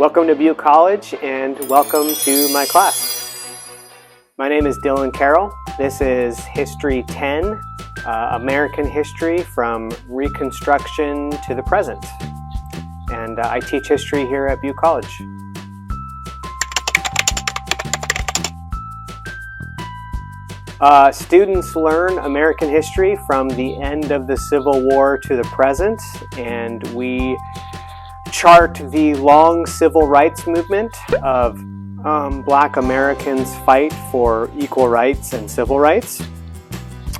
Welcome to Butte College and welcome to my class. My name is Dillon Carroll. This is History 10, American history from Reconstruction to the present. And I teach history here at Butte College. Students learn American history from the end of the Civil War to the present, and we chart the long civil rights movement of Black Americans' fight for equal rights and civil rights.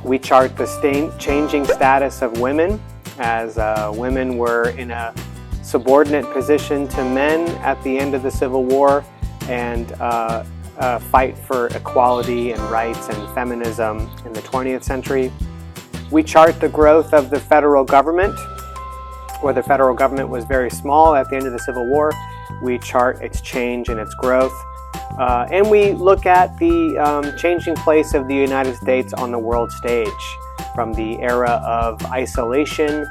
We chart the changing status of women as women were in a subordinate position to men at the end of the Civil War, and fight for equality and rights and feminism in the 20th century. We chart the growth of the federal government, where the federal government was very small at the end of the Civil War. We chart its change and its growth. And we look at the changing place of the United States on the world stage, from the era of isolation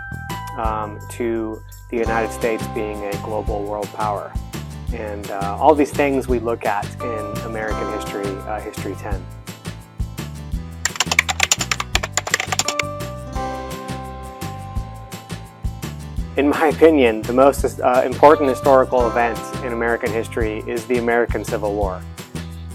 to the United States being a global world power. And all these things we look at in American history, History 10. In my opinion, the most important historical event in American history is the American Civil War.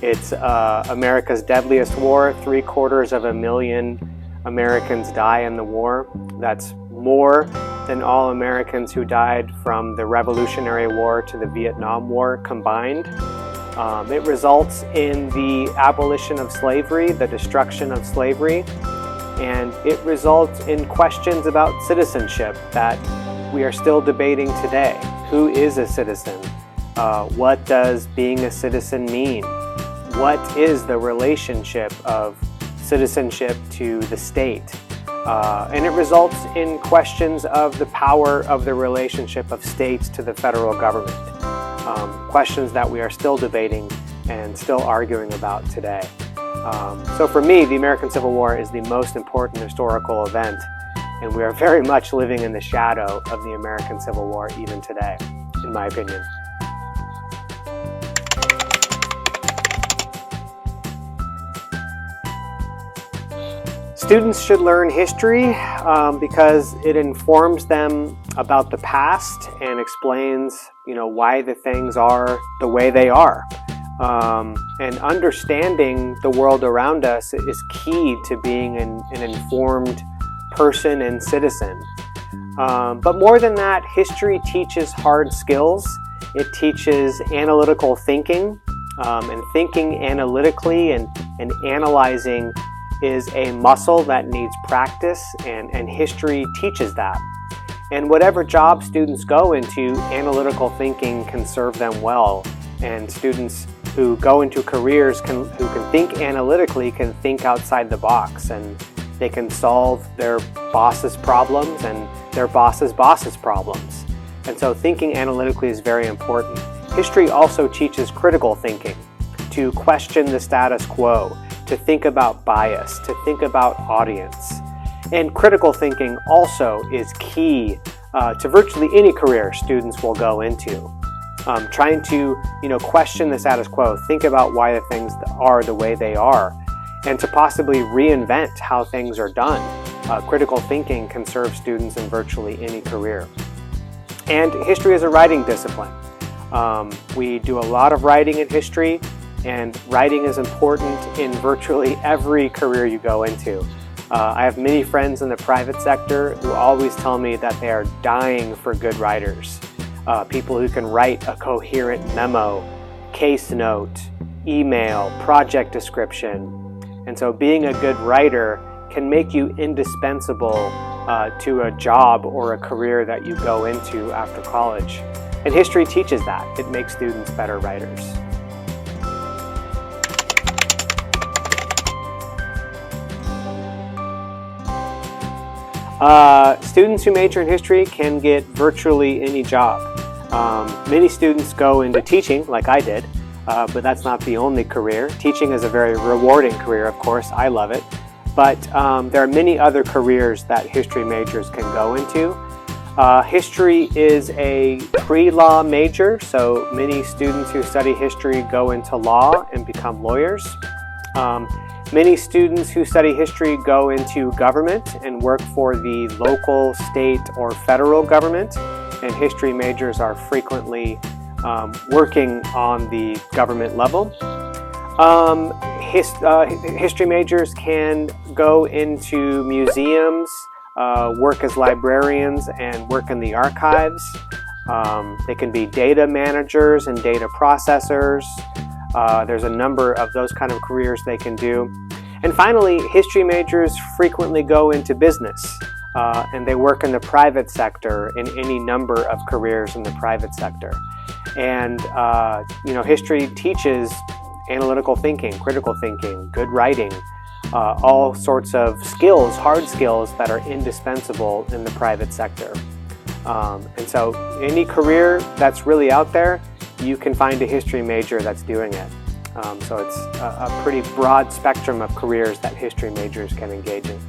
It's America's deadliest war. 750,000 Americans die in the war. That's more than all Americans who died from the Revolutionary War to the Vietnam War combined. It results in the abolition of slavery, the destruction of slavery, and it results in questions about citizenship that we are still debating today. Who is a citizen? What does being a citizen mean? What is the relationship of citizenship to the state? And it results in questions of the power of the relationship of states to the federal government. Questions that we are still debating and still arguing about today. So for me, the American Civil War is the most important historical event, and we are very much living in the shadow of the American Civil War even today, in my opinion. Students should learn history because it informs them about the past and explains, why the things are the way they are. And understanding the world around us is key to being an informed person and citizen. But more than that, history teaches hard skills. It teaches analytical thinking, and thinking analytically and analyzing is a muscle that needs practice, and history teaches that. And whatever job students go into, analytical thinking can serve them well. And students who go into careers who can think analytically can think outside the box, and they can solve their boss's problems and their boss's problems. And so thinking analytically is very important. History also teaches critical thinking, to question the status quo, to think about bias, to think about audience. And critical thinking also is key to virtually any career students will go into. Trying to question the status quo, think about why the things are the way they are, and to possibly reinvent how things are done. Critical thinking can serve students in virtually any career. And history is a writing discipline. We do a lot of writing in history, and writing is important in virtually every career you go into. I have many friends in the private sector who always tell me that they are dying for good writers. People who can write a coherent memo, case note, email, project description. And so being a good writer can make you indispensable to a job or a career that you go into after college. And history teaches that. It makes students better writers. Students who major in history can get virtually any job. Many students go into teaching, like I did, but that's not the only career. Teaching is a very rewarding career, of course. I love it. But there are many other careers that history majors can go into. History is a pre-law major, so many students who study history go into law and become lawyers. Many students who study history go into government and work for the local, state, or federal government, and history majors are frequently working on the government level. History majors can go into museums, work as librarians, and work in the archives. They can be data managers and data processors. There's a number of those kind of careers they can do. And finally, history majors frequently go into business, and they work in the private sector in any number of careers in the private sector. And history teaches analytical thinking, critical thinking, good writing, all sorts of skills, hard skills that are indispensable in the private sector. And so any career that's really out there, you can find a history major that's doing it. So it's a pretty broad spectrum of careers that history majors can engage in.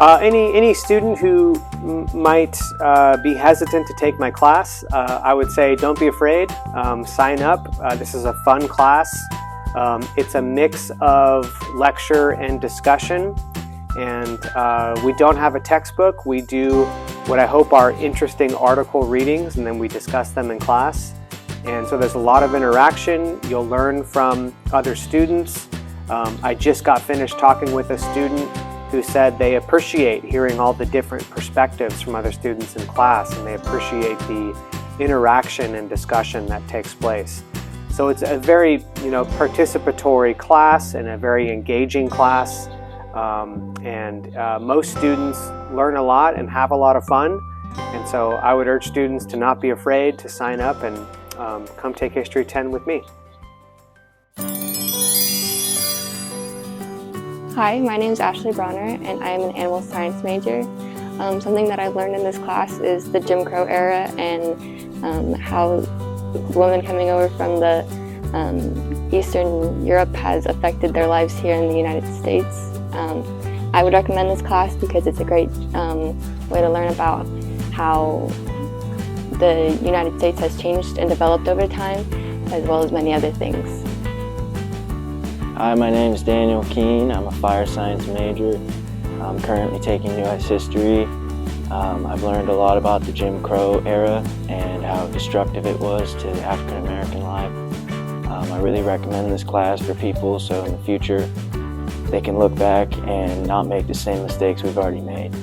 Any student who might be hesitant to take my class, I would say don't be afraid, sign up. This is a fun class. It's a mix of lecture and discussion, and we don't have a textbook. We do what I hope are interesting article readings, and then we discuss them in class. And so there's a lot of interaction. You'll learn from other students. I just got finished talking with a student who said they appreciate hearing all the different perspectives from other students in class, and they appreciate the interaction and discussion that takes place. So it's a very participatory class and a very engaging class, and most students learn a lot and have a lot of fun. And so I would urge students to not be afraid to sign up and come take History 10 with me. Hi, my name is Ashley Bronner, and I am an animal science major. Something that I learned in this class is the Jim Crow era and how women coming over from the Eastern Europe has affected their lives here in the United States. I would recommend this class because it's a great way to learn about how the United States has changed and developed over time, as well as many other things. Hi, my name is Daniel Keene. I'm a fire science major. I'm currently taking U.S. history. I've learned a lot about the Jim Crow era and how destructive it was to African American life. I really recommend this class for people so in the future they can look back and not make the same mistakes we've already made.